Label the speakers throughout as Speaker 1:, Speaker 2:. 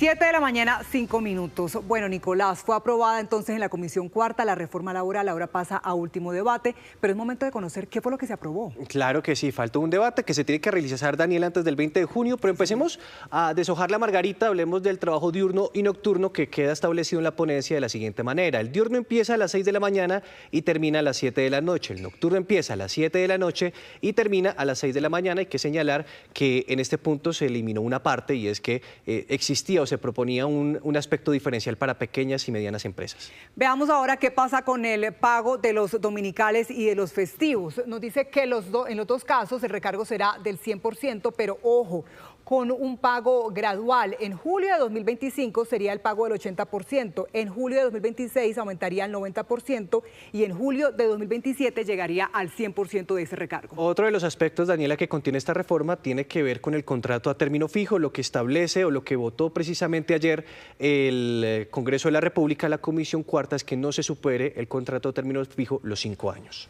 Speaker 1: 7 de la mañana, 5 minutos. Bueno, Nicolás, fue aprobada entonces en la Comisión Cuarta la reforma laboral, ahora pasa a último debate, pero es momento de conocer qué fue lo que se aprobó.
Speaker 2: Claro que sí, faltó un debate que se tiene que realizar, Daniel, antes del 20 de junio, pero empecemos a deshojar la margarita, hablemos del trabajo diurno y nocturno que queda establecido en la ponencia de la siguiente manera. El diurno empieza a las 6 de la mañana y termina a las 7 de la noche. El nocturno empieza a las 7 de la noche y termina a las 6 de la mañana. Hay que señalar que en este punto se eliminó una parte y es que existía o se proponía un aspecto diferencial para pequeñas y medianas empresas.
Speaker 1: Veamos ahora qué pasa con el pago de los dominicales y de los festivos. Nos dice que en los dos casos el recargo será del 100%, pero ojo, con un pago gradual. En julio de 2025 sería el pago del 80%, en julio de 2026 aumentaría al 90% y en julio de 2027 llegaría al 100% de ese recargo.
Speaker 2: Otro de los aspectos, Daniela, que contiene esta reforma tiene que ver con el contrato a término fijo, lo que establece o lo que votó precisamente ayer el Congreso de la República, la Comisión Cuarta, es que no se supere el contrato a término fijo los 5 años.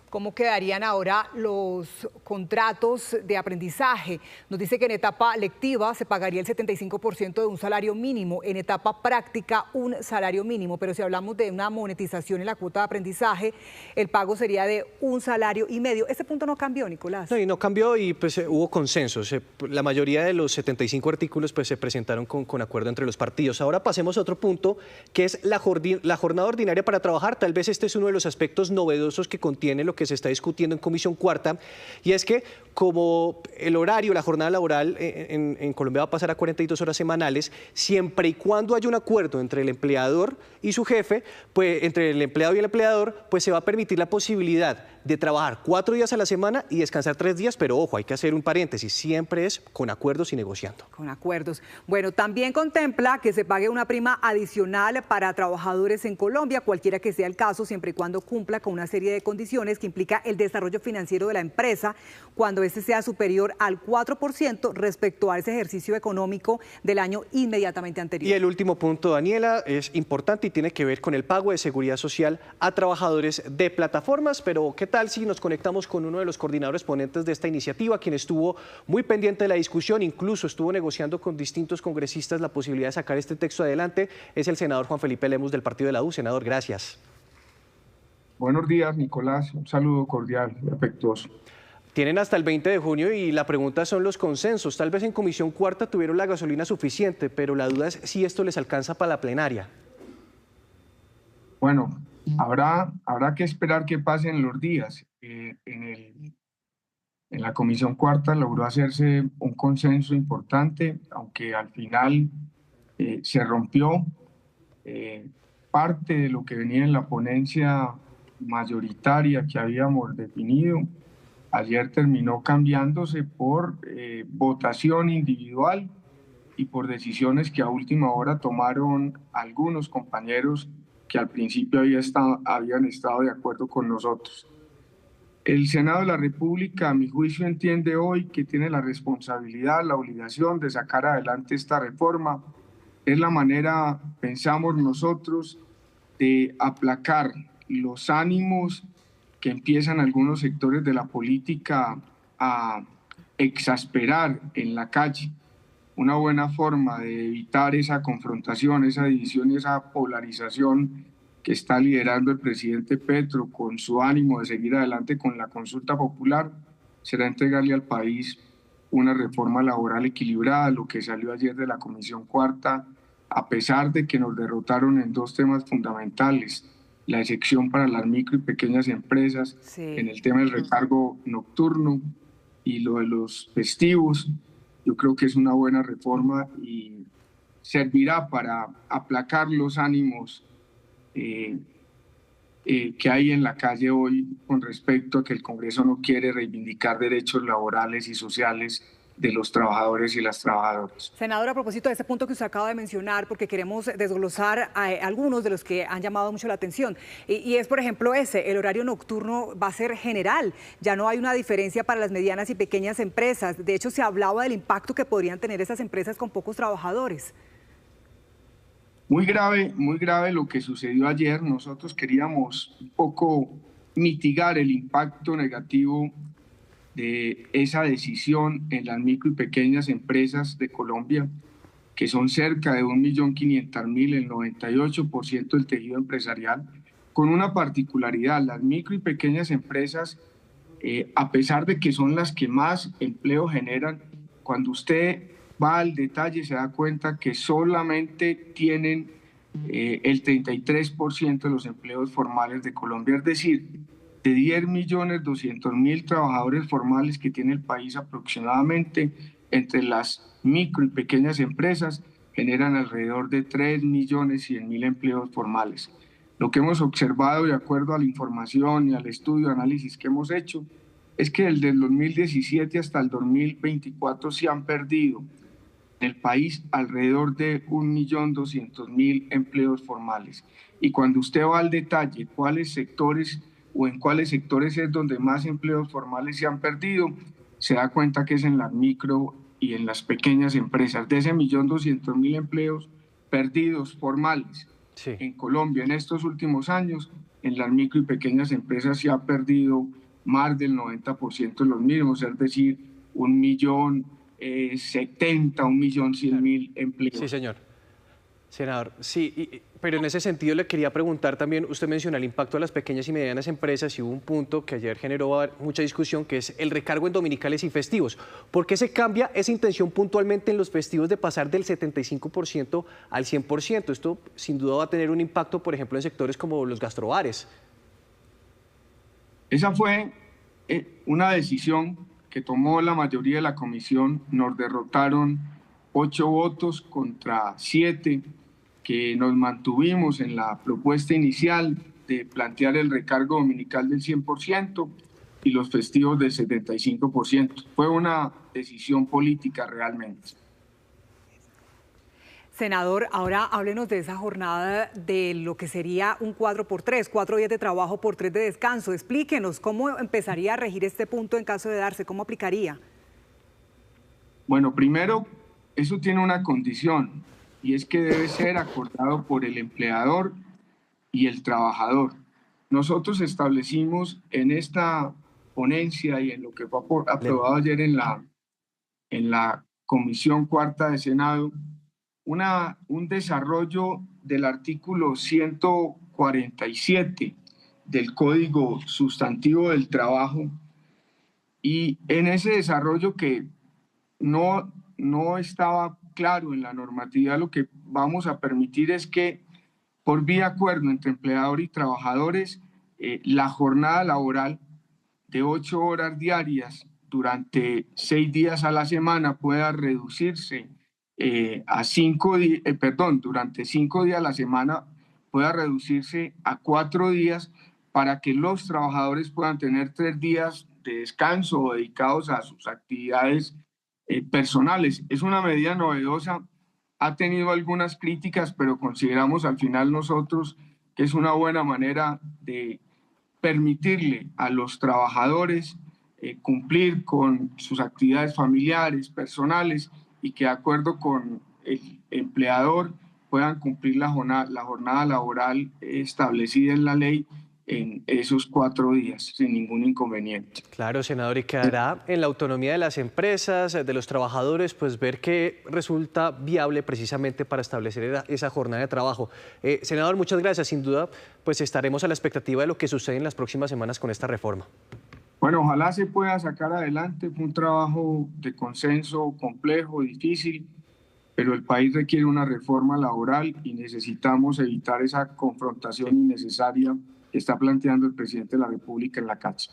Speaker 1: ¿Cómo quedarían ahora los contratos de aprendizaje? Nos dice que en etapa lectiva se pagaría el 75% de un salario mínimo, en etapa práctica un salario mínimo, pero si hablamos de una monetización en la cuota de aprendizaje, el pago sería de un salario y medio. Ese punto no cambió, Nicolás.
Speaker 2: No, y no cambió y pues hubo consensos. La mayoría de los 75 artículos pues se presentaron con acuerdo entre los partidos. Ahora pasemos a otro punto, que es la jornada ordinaria para trabajar. Tal vez este es uno de los aspectos novedosos que contiene lo que se está discutiendo en Comisión Cuarta, y es que como el horario, la jornada laboral en Colombia va a pasar a 42 horas semanales, siempre y cuando haya un acuerdo entre el empleador y su jefe, pues entre el empleado y el empleador, pues se va a permitir la posibilidad de trabajar 4 días a la semana y descansar 3 días, pero ojo, hay que hacer un paréntesis, siempre es con acuerdos y negociando.
Speaker 1: Con acuerdos. Bueno, también contempla que se pague una prima adicional para trabajadores en Colombia, cualquiera que sea el caso, siempre y cuando cumpla con una serie de condiciones que implica el desarrollo financiero de la empresa, cuando este sea superior al 4% respecto a ese ejercicio económico del año inmediatamente anterior.
Speaker 2: Y el último punto, Daniela, es importante y tiene que ver con el pago de seguridad social a trabajadores de plataformas, pero ¿qué tal si nos conectamos con uno de los coordinadores ponentes de esta iniciativa, quien estuvo muy pendiente de la discusión, incluso estuvo negociando con distintos congresistas la posibilidad de sacar este texto adelante? Es el senador Juan Felipe Lemus del partido de la U. Senador, gracias.
Speaker 3: Buenos días, Nicolás. Un saludo cordial y afectuoso.
Speaker 2: Tienen hasta el 20 de junio y la pregunta son los consensos. Tal vez en Comisión Cuarta tuvieron la gasolina suficiente, pero la duda es si esto les alcanza para la plenaria.
Speaker 3: Bueno, habrá que esperar qué pase en los días. En la Comisión Cuarta logró hacerse un consenso importante, aunque al final se rompió parte de lo que venía en la ponencia mayoritaria que habíamos definido. Ayer terminó cambiándose por votación individual y por decisiones que a última hora tomaron algunos compañeros que al principio habían estado de acuerdo con nosotros. El Senado de la República, a mi juicio, entiende hoy que tiene la responsabilidad, la obligación de sacar adelante esta reforma. Es la manera, pensamos nosotros, de aplacar los ánimos que empiezan algunos sectores de la política a exasperar en la calle. Una buena forma de evitar esa confrontación, esa división y esa polarización que está liderando el presidente Petro con su ánimo de seguir adelante con la consulta popular, será entregarle al país una reforma laboral equilibrada, lo que salió ayer de la Comisión Cuarta, a pesar de que nos derrotaron en 2 temas fundamentales: la excepción para las micro y pequeñas empresas, en el tema del recargo nocturno y lo de los festivos. Yo creo que es una buena reforma y servirá para aplacar los ánimos que hay en la calle hoy con respecto a que el Congreso no quiere reivindicar derechos laborales y sociales de los trabajadores y las trabajadoras.
Speaker 1: Senador, a propósito de ese punto que usted acaba de mencionar, porque queremos desglosar a algunos de los que han llamado mucho la atención, y es, por ejemplo, el horario nocturno va a ser general, ya no hay una diferencia para las medianas y pequeñas empresas. De hecho, se hablaba del impacto que podrían tener esas empresas con pocos trabajadores.
Speaker 3: Muy grave lo que sucedió ayer. Nosotros queríamos un poco mitigar el impacto negativo de esa decisión en las micro y pequeñas empresas de Colombia. que son cerca de 1.500.000, el 98% del tejido empresarial, con una particularidad: las micro y pequeñas empresas, a pesar de que son las que más empleo generan, cuando usted va al detalle se da cuenta que solamente tienen el 33% de los empleos formales de Colombia. Es decir, de 10.200.000 trabajadores formales que tiene el país, aproximadamente entre las micro y pequeñas empresas generan alrededor de 3.100.000 empleos formales. Lo que hemos observado, de acuerdo a la información y al estudio, análisis que hemos hecho, es que desde el 2017 hasta el 2024 se han perdido en el país alrededor de 1.200.000 empleos formales. Y cuando usted va al detalle, cuáles sectores o en cuáles sectores es donde más empleos formales se han perdido, se da cuenta que es en las micro y en las pequeñas empresas. De ese 1.200.000 empleos perdidos formales, sí, en Colombia en estos últimos años, en las micro y pequeñas empresas se ha perdido más del 90% de los mismos, es decir, 1.070.000, 1.100.000 empleos.
Speaker 2: Sí, señor. Senador, sí, pero en ese sentido le quería preguntar también, usted menciona el impacto de las pequeñas y medianas empresas y hubo un punto que ayer generó mucha discusión, que es el recargo en dominicales y festivos. ¿Por qué se cambia esa intención puntualmente en los festivos de pasar del 75% al 100%? Esto sin duda va a tener un impacto, por ejemplo, en sectores como los gastrobares.
Speaker 3: Esa fue una decisión que tomó la mayoría de la comisión. Nos derrotaron 8 votos contra 7, que nos mantuvimos en la propuesta inicial de plantear el recargo dominical del 100% y los festivos del 75%. Fue una decisión política realmente.
Speaker 1: Senador, ahora háblenos de esa jornada de lo que sería un 4x3, 4 días de trabajo por 3 de descanso. Explíquenos cómo empezaría a regir este punto en caso de darse, cómo aplicaría.
Speaker 3: Bueno, primero, eso tiene una condición, y es que debe ser acordado por el empleador y el trabajador. Nosotros establecimos en esta ponencia y en lo que fue aprobado ayer en la Comisión Cuarta de Senado, un desarrollo del artículo 147 del Código Sustantivo del Trabajo, y en ese desarrollo que no estaba claro en la normatividad, lo que vamos a permitir es que por vía acuerdo entre empleador y trabajadores, la jornada laboral de 8 horas diarias durante 6 días a la semana pueda reducirse a 5 días, durante 5 días a la semana pueda reducirse a 4 días, para que los trabajadores puedan tener 3 días de descanso dedicados a sus actividades personales. Es una medida novedosa, ha tenido algunas críticas, pero consideramos al final nosotros que es una buena manera de permitirle a los trabajadores cumplir con sus actividades familiares, personales, y que de acuerdo con el empleador puedan cumplir la jornada laboral establecida en la ley en esos 4 días sin ningún inconveniente.
Speaker 2: Claro, senador, y quedará en la autonomía de las empresas, de los trabajadores, pues ver qué resulta viable precisamente para establecer esa jornada de trabajo. Senador, muchas gracias. Sin duda, pues estaremos a la expectativa de lo que sucede en las próximas semanas con esta reforma.
Speaker 3: Bueno, ojalá se pueda sacar adelante. Fue un trabajo de consenso complejo, difícil, pero el país requiere una reforma laboral y necesitamos evitar esa confrontación innecesaria que está planteando el presidente de la República en la calle.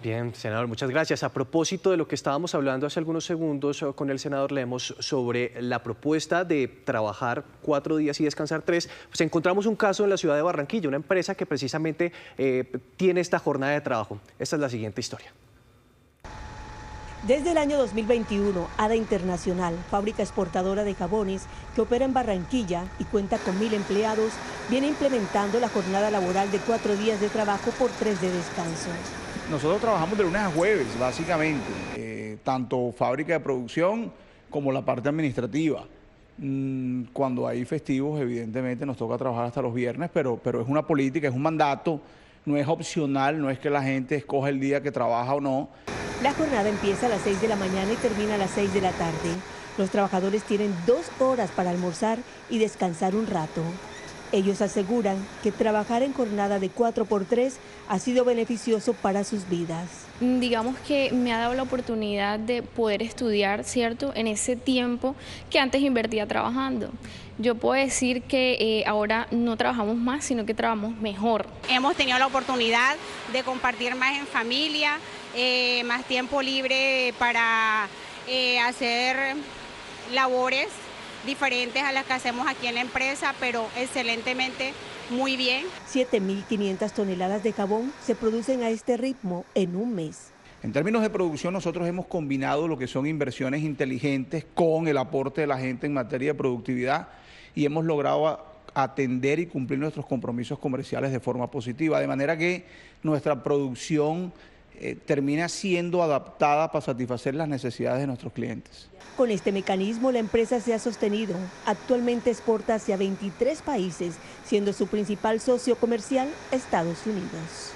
Speaker 2: Bien, senador, muchas gracias. A propósito de lo que estábamos hablando hace algunos segundos con el senador Lemos sobre la propuesta de trabajar 4 días y descansar 3, pues encontramos un caso en la ciudad de Barranquilla, una empresa que precisamente tiene esta jornada de trabajo. Esta es la siguiente historia.
Speaker 4: Desde el año 2021, ADA Internacional, fábrica exportadora de jabones que opera en Barranquilla y cuenta con 1.000 empleados, viene implementando la jornada laboral de 4 días de trabajo por 3 de descanso.
Speaker 5: Nosotros trabajamos de lunes a jueves, básicamente, tanto fábrica de producción como la parte administrativa. Cuando hay festivos, evidentemente nos toca trabajar hasta los viernes, pero es una política, es un mandato, no es opcional, no es que la gente escoja el día que trabaja o no.
Speaker 4: La jornada empieza a las 6 de la mañana y termina a las 6 de la tarde. Los trabajadores tienen 2 horas para almorzar y descansar un rato. Ellos aseguran que trabajar en jornada de 4x3 ha sido beneficioso para sus vidas.
Speaker 6: Digamos que me ha dado la oportunidad de poder estudiar, ¿cierto?, en ese tiempo que antes invertía trabajando. Yo puedo decir que ahora no trabajamos más, sino que trabajamos mejor.
Speaker 7: Hemos tenido la oportunidad de compartir más en familia, más tiempo libre para hacer labores diferentes a las que hacemos aquí en la empresa, pero excelentemente muy bien.
Speaker 4: 7.500 toneladas de jabón se producen a este ritmo en un mes.
Speaker 5: En términos de producción, nosotros hemos combinado lo que son inversiones inteligentes con el aporte de la gente en materia de productividad y hemos logrado atender y cumplir nuestros compromisos comerciales de forma positiva, de manera que nuestra producción termina siendo adaptada para satisfacer las necesidades de nuestros clientes.
Speaker 4: Con este mecanismo la empresa se ha sostenido. Actualmente exporta hacia 23 países, siendo su principal socio comercial Estados Unidos.